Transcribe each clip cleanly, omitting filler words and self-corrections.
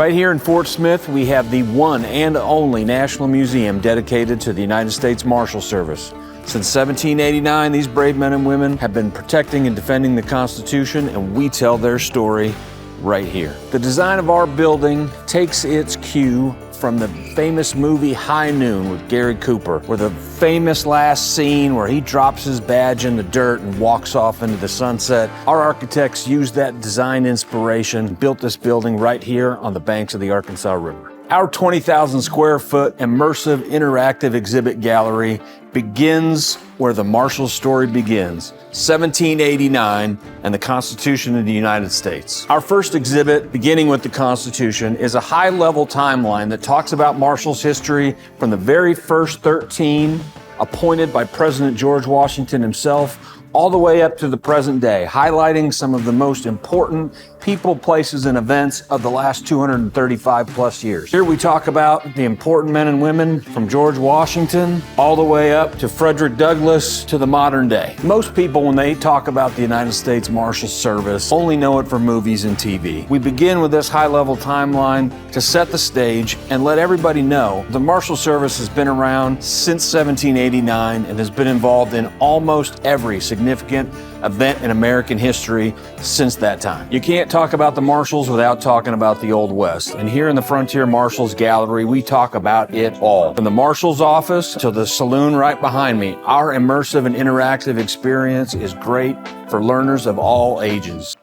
Right here in Fort Smith, we have the one and only National Museum dedicated to the United States Marshals Service. Since 1789, these brave men and women have been protecting and defending the Constitution, and we tell their story right here. The design of our building takes its cue from the famous movie High Noon with Gary Cooper, where the famous last scene where he drops his badge in the dirt and walks off into the sunset. Our architects used that design inspiration, built this building right here on the banks of the Arkansas River. Our 20,000 square foot immersive interactive exhibit gallery begins where the Marshals story begins, 1789 and the Constitution of the United States. Our first exhibit, beginning with the Constitution, is a high-level timeline that talks about Marshals history from the very first 13 appointed by President George Washington himself, all the way up to the present day, highlighting some of the most important people, places, and events of the last 235 plus years. Here we talk about the important men and women from George Washington all the way up to Frederick Douglass to the modern day. Most people, when they talk about the United States Marshals Service, only know it from movies and TV. We begin with this high-level timeline to set the stage and let everybody know the Marshals Service has been around since 1789 and has been involved in almost every significant event in American history since that time. You can't talk about the Marshals without talking about the Old West. And here in the Frontier Marshals Gallery, we talk about it all. From the Marshal's office to the saloon right behind me, our immersive and interactive experience is great for learners of all ages.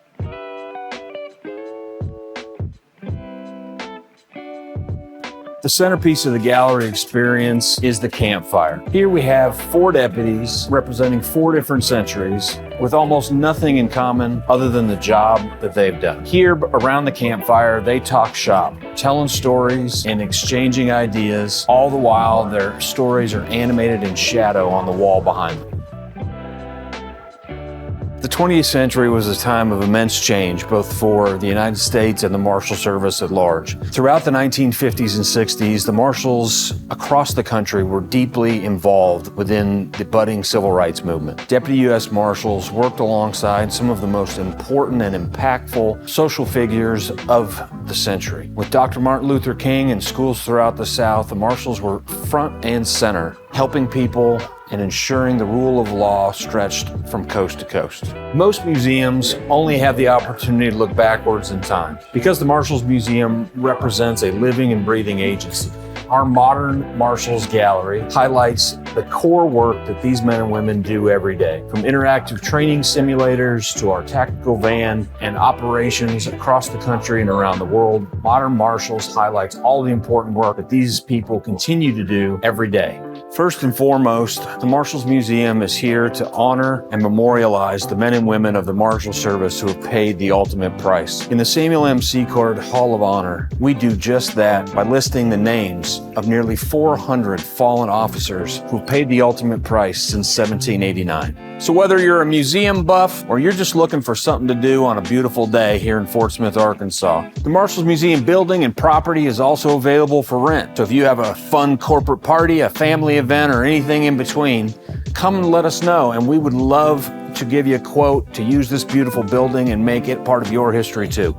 The centerpiece of the gallery experience is the campfire. Here we have 4 deputies representing 4 different centuries with almost nothing in common other than the job that they've done. Here around the campfire, they talk shop, telling stories and exchanging ideas. All the while, their stories are animated in shadow on the wall behind them. The 20th century was a time of immense change, both for the United States and the Marshal Service at large. Throughout the 1950s and 60s, the Marshals across the country were deeply involved within the budding civil rights movement. Deputy U.S. Marshals worked alongside some of the most important and impactful social figures of the century. With Dr. Martin Luther King and schools throughout the South, the Marshals were front and center, helping people and ensuring the rule of law stretched from coast to coast. Most museums only have the opportunity to look backwards in time. Because the Marshals Museum represents a living and breathing agency, our modern Marshals Gallery highlights the core work that these men and women do every day. From interactive training simulators to our tactical van and operations across the country and around the world, Modern Marshals highlights all the important work that these people continue to do every day. First and foremost, the Marshals Museum is here to honor and memorialize the men and women of the Marshal Service who have paid the ultimate price. In the Samuel M. Secord Hall of Honor, we do just that by listing the names of nearly 400 fallen officers who've paid the ultimate price since 1789. So whether you're a museum buff or you're just looking for something to do on a beautiful day here in Fort Smith, Arkansas, the Marshals Museum building and property is also available for rent. So if you have a fun corporate party, a family event, or anything in between, come and let us know, and we would love to give you a quote to use this beautiful building and make it part of your history too.